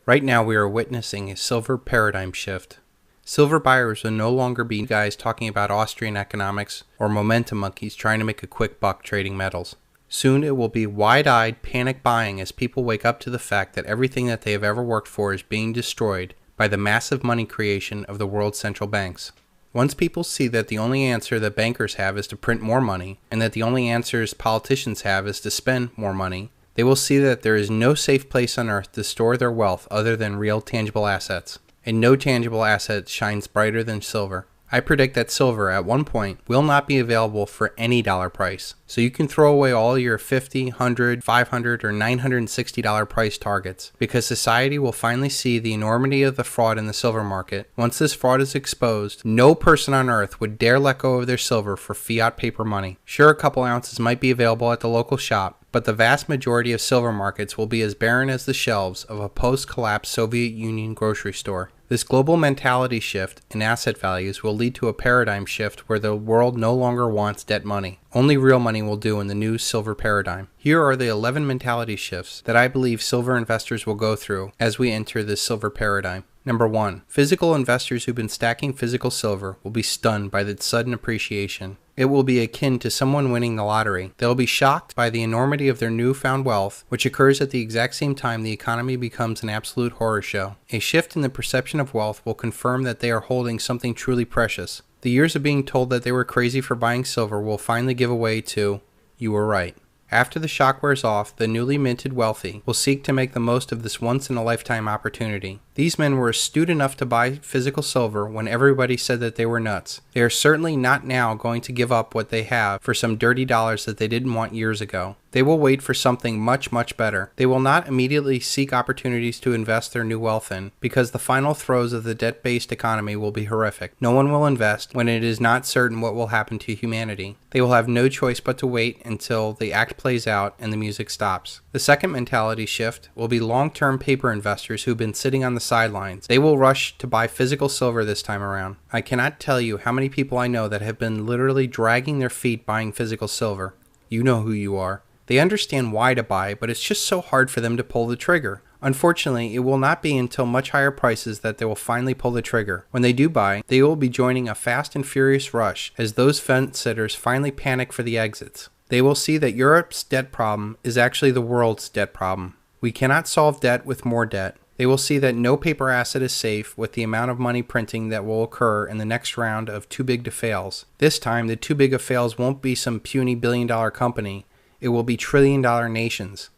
Right now we are witnessing a silver paradigm shift. Silver buyers will no longer be guys talking about Austrian economics or momentum monkeys trying to make a quick buck trading metals. Soon it will be wide-eyed panic buying as people wake up to the fact that everything that they have ever worked for is being destroyed by the massive money creation of the world's central banks. Once people see that the only answer that bankers have is to print more money, and that the only answers politicians have is to spend more money, they will see that there is no safe place on earth to store their wealth other than real tangible assets. And no tangible asset shines brighter than silver. I predict that silver at one point will not be available for any dollar price. So you can throw away all your $50, $100, $500, or $960 price targets, because society will finally see the enormity of the fraud in the silver market. Once this fraud is exposed, no person on earth would dare let go of their silver for fiat paper money. Sure, a couple ounces might be available at the local shop, but the vast majority of silver markets will be as barren as the shelves of a post-collapse Soviet Union grocery store. This global mentality shift in asset values will lead to a paradigm shift where the world no longer wants debt money. Only real money will do in the new silver paradigm. Here are the 11 mentality shifts that I believe silver investors will go through as we enter this silver paradigm. Number 1. Physical investors who've been stacking physical silver will be stunned by the sudden appreciation. It will be akin to someone winning the lottery. They'll be shocked by the enormity of their newfound wealth, which occurs at the exact same time the economy becomes an absolute horror show. A shift in the perception of wealth will confirm that they are holding something truly precious. The years of being told that they were crazy for buying silver will finally give way to, "You were right." After the shock wears off, the newly minted wealthy will seek to make the most of this once-in-a-lifetime opportunity. These men were astute enough to buy physical silver when everybody said that they were nuts. They are certainly not now going to give up what they have for some dirty dollars that they didn't want years ago. They will wait for something much, much better. They will not immediately seek opportunities to invest their new wealth in, because the final throes of the debt-based economy will be horrific. No one will invest when it is not certain what will happen to humanity. They will have no choice but to wait until the act plays out and the music stops. The second mentality shift will be long-term paper investors who've been sitting on the sidelines. They will rush to buy physical silver this time around. I cannot tell you how many people I know that have been literally dragging their feet buying physical silver. You know who you are. They understand why to buy, but it's just so hard for them to pull the trigger. Unfortunately, it will not be until much higher prices that they will finally pull the trigger. When they do buy, they will be joining a fast and furious rush as those fence sitters finally panic for the exits. They will see that Europe's debt problem is actually the world's debt problem. We cannot solve debt with more debt. They will see that no paper asset is safe with the amount of money printing that will occur in the next round of too big to fails. This time, the too big of fails won't be some puny billion-dollar company. It will be trillion-dollar nations.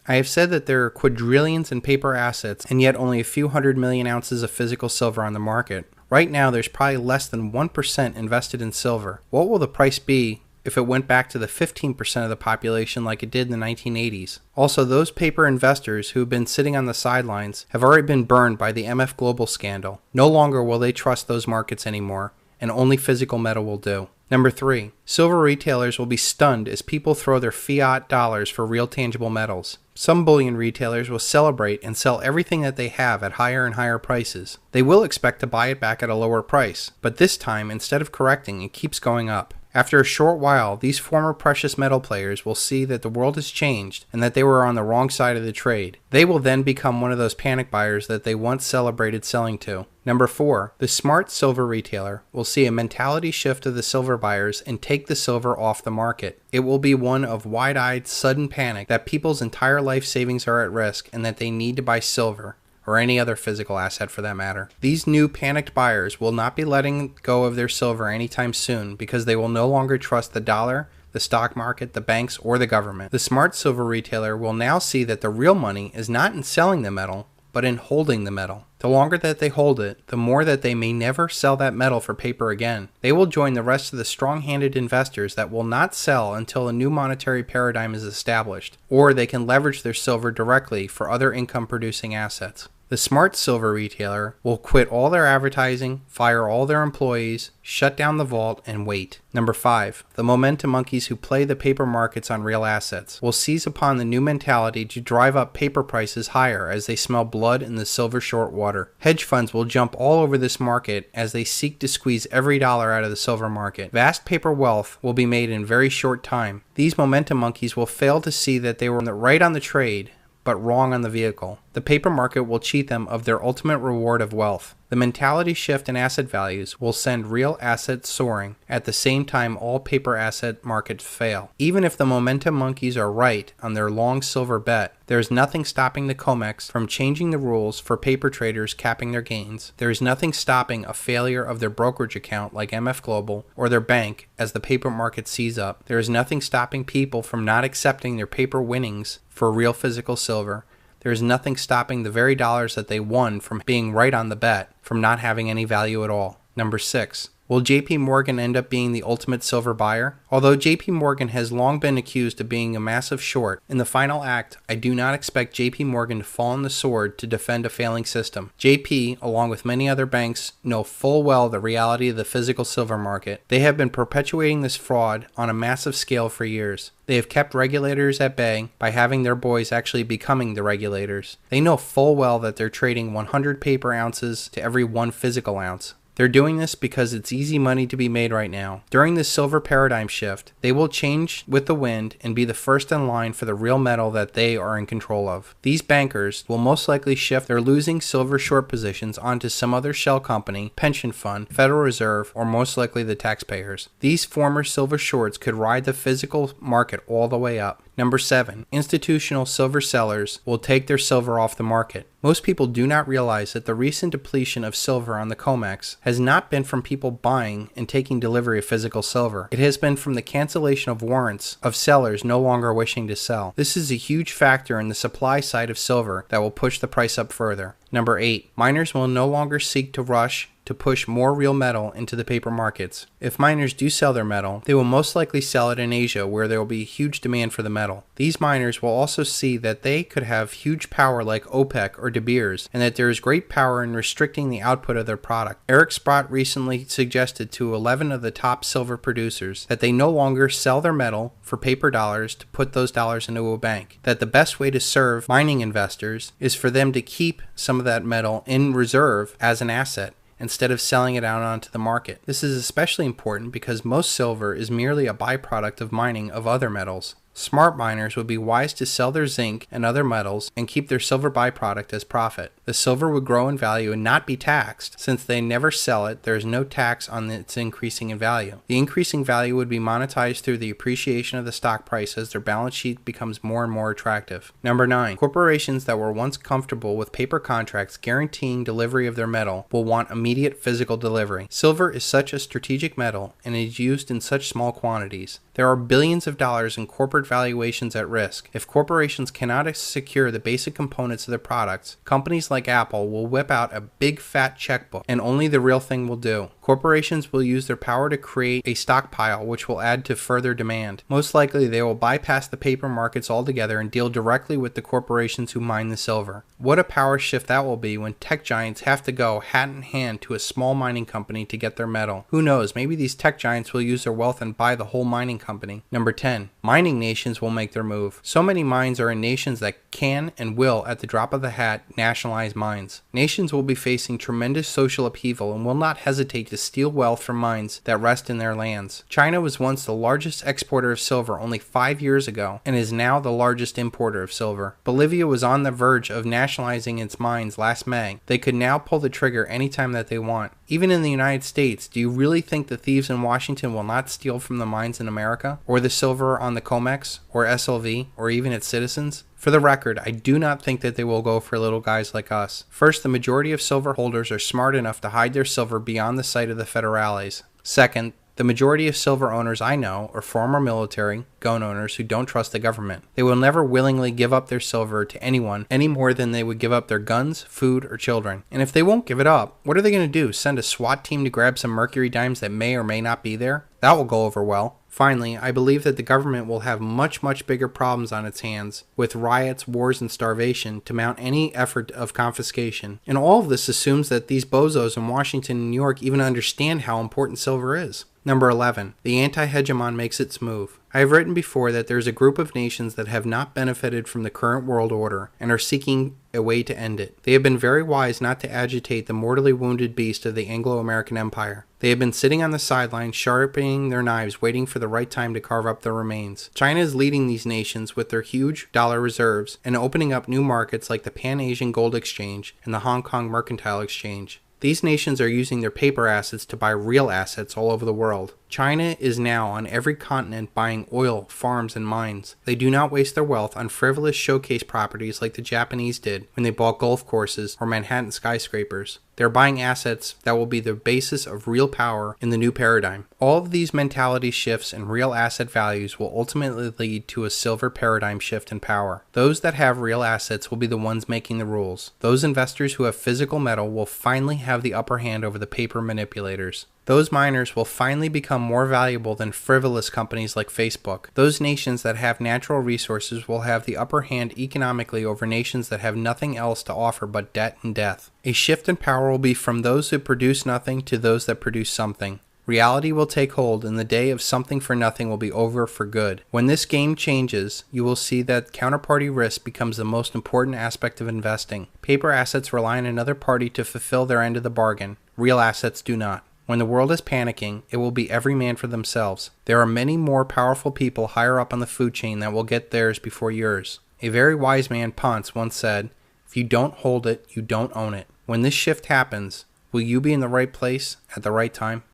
I have said that there are quadrillions in paper assets and yet only a few 100 million ounces of physical silver on the market. Right now, there's probably less than 1% invested in silver. What will the price be if it went back to the 15% of the population like it did in the 1980s? Also, those paper investors who have been sitting on the sidelines have already been burned by the MF Global scandal. No longer will they trust those markets anymore, and only physical metal will do. Number 3. Silver retailers will be stunned as people throw their fiat dollars for real tangible metals. Some bullion retailers will celebrate and sell everything that they have at higher and higher prices. They will expect to buy it back at a lower price, but this time, instead of correcting, it keeps going up. After a short while, these former precious metal players will see that the world has changed and that they were on the wrong side of the trade. They will then become one of those panic buyers that they once celebrated selling to. Number 4. The smart silver retailer will see a mentality shift of the silver buyers and take the silver off the market. It will be one of wide-eyed, sudden panic that people's entire life savings are at risk and that they need to buy silver, or any other physical asset for that matter. These new panicked buyers will not be letting go of their silver anytime soon because they will no longer trust the dollar, the stock market, the banks, or the government. The smart silver retailer will now see that the real money is not in selling the metal, but in holding the metal. The longer that they hold it, the more that they may never sell that metal for paper again. They will join the rest of the strong-handed investors that will not sell until a new monetary paradigm is established, or they can leverage their silver directly for other income-producing assets. The smart silver retailer will quit all their advertising, fire all their employees, shut down the vault, and wait. Number 5. The momentum monkeys who play the paper markets on real assets will seize upon the new mentality to drive up paper prices higher as they smell blood in the silver short water. Hedge funds will jump all over this market as they seek to squeeze every dollar out of the silver market. Vast paper wealth will be made in very short time. These momentum monkeys will fail to see that they were right on the trade, but wrong on the vehicle. The paper market will cheat them of their ultimate reward of wealth. The mentality shift in asset values will send real assets soaring at the same time all paper asset markets fail. Even if the momentum monkeys are right on their long silver bet, there is nothing stopping the COMEX from changing the rules for paper traders capping their gains. There is nothing stopping a failure of their brokerage account like MF Global or their bank as the paper market sees up. There is nothing stopping people from not accepting their paper winnings for real physical silver. There is nothing stopping the very dollars that they won from being right on the bet from not having any value at all. Number 6. Will JP Morgan end up being the ultimate silver buyer? Although JP Morgan has long been accused of being a massive short, in the final act, I do not expect JP Morgan to fall on the sword to defend a failing system. JP, along with many other banks, know full well the reality of the physical silver market. They have been perpetuating this fraud on a massive scale for years. They have kept regulators at bay by having their boys actually becoming the regulators. They know full well that they're trading 100 paper ounces to every 1 physical ounce. They're doing this because it's easy money to be made right now. During this silver paradigm shift, they will change with the wind and be the first in line for the real metal that they are in control of. These bankers will most likely shift their losing silver short positions onto some other shell company, pension fund, Federal Reserve, or most likely the taxpayers. These former silver shorts could ride the physical market all the way up. Number 7. Institutional silver sellers will take their silver off the market. Most people do not realize that the recent depletion of silver on the COMEX has not been from people buying and taking delivery of physical silver. It has been from the cancellation of warrants of sellers no longer wishing to sell. This is a huge factor in the supply side of silver that will push the price up further. Number 8. Miners will no longer seek to rush to push more real metal into the paper markets. If miners do sell their metal, they will most likely sell it in Asia where there will be huge demand for the metal. These miners will also see that they could have huge power like OPEC or De Beers, and that there is great power in restricting the output of their product. Eric Sprott recently suggested to 11 of the top silver producers that they no longer sell their metal for paper dollars to put those dollars into a bank. That the best way to serve mining investors is for them to keep some of that metal in reserve as an asset, instead of selling it out onto the market. This is especially important because most silver is merely a byproduct of mining of other metals. Smart miners would be wise to sell their zinc and other metals and keep their silver byproduct as profit. The silver would grow in value and not be taxed. Since they never sell it, there is no tax on its increasing in value. The increasing value would be monetized through the appreciation of the stock price as their balance sheet becomes more and more attractive. Number 9. Corporations that were once comfortable with paper contracts guaranteeing delivery of their metal will want immediate physical delivery. Silver is such a strategic metal and is used in such small quantities. There are billions of dollars in corporate valuations at risk. If corporations cannot secure the basic components of their products, companies like Apple will whip out a big fat checkbook, and only the real thing will do. Corporations will use their power to create a stockpile which will add to further demand. Most likely they will bypass the paper markets altogether and deal directly with the corporations who mine the silver. What a power shift that will be when tech giants have to go hat in hand to a small mining company to get their metal. Who knows, maybe these tech giants will use their wealth and buy the whole mining company. Number 10. Mining nations will make their move. So many mines are in nations that can and will, at the drop of the hat, nationalize mines. Nations will be facing tremendous social upheaval and will not hesitate to steal wealth from mines that rest in their lands. China was once the largest exporter of silver only 5 years ago and is now the largest importer of silver. Bolivia was on the verge of nationalizing its mines last May. They could now pull the trigger anytime that they want. Even in the United States, do you really think the thieves in Washington will not steal from the mines in America, or the silver on the COMEX, or SLV, or even its citizens? For the record, I do not think that they will go for little guys like us. First, the majority of silver holders are smart enough to hide their silver beyond the sight of the federales. Second, the majority of silver owners I know are former military, gun owners who don't trust the government. They will never willingly give up their silver to anyone any more than they would give up their guns, food, or children. And if they won't give it up, what are they going to do? Send a SWAT team to grab some mercury dimes that may or may not be there? That will go over well. Finally, I believe that the government will have much bigger problems on its hands with riots, wars, and starvation to mount any effort of confiscation. And all of this assumes that these bozos in Washington and New York even understand how important silver is. Number 11. The anti-hegemon makes its move. I have written before that there is a group of nations that have not benefited from the current world order and are seeking a way to end it. They have been very wise not to agitate the mortally wounded beast of the Anglo-American Empire. They have been sitting on the sidelines, sharpening their knives, waiting for the right time to carve up their remains. China is leading these nations with their huge dollar reserves and opening up new markets like the Pan-Asian Gold Exchange and the Hong Kong Mercantile Exchange. These nations are using their paper assets to buy real assets all over the world. China is now on every continent buying oil, farms, and mines. They do not waste their wealth on frivolous showcase properties like the Japanese did when they bought golf courses or Manhattan skyscrapers. They're buying assets that will be the basis of real power in the new paradigm. All of these mentality shifts and real asset values will ultimately lead to a silver paradigm shift in power. Those that have real assets will be the ones making the rules. Those investors who have physical metal will finally have the upper hand over the paper manipulators. Those miners will finally become more valuable than frivolous companies like Facebook. Those nations that have natural resources will have the upper hand economically over nations that have nothing else to offer but debt and death. A shift in power will be from those who produce nothing to those that produce something. Reality will take hold, and the day of something for nothing will be over for good. When this game changes, you will see that counterparty risk becomes the most important aspect of investing. Paper assets rely on another party to fulfill their end of the bargain. Real assets do not. When the world is panicking, it will be every man for themselves. There are many more powerful people higher up on the food chain that will get theirs before yours. A very wise man, Ponce, once said, "If you don't hold it, you don't own it." When this shift happens, will you be in the right place at the right time?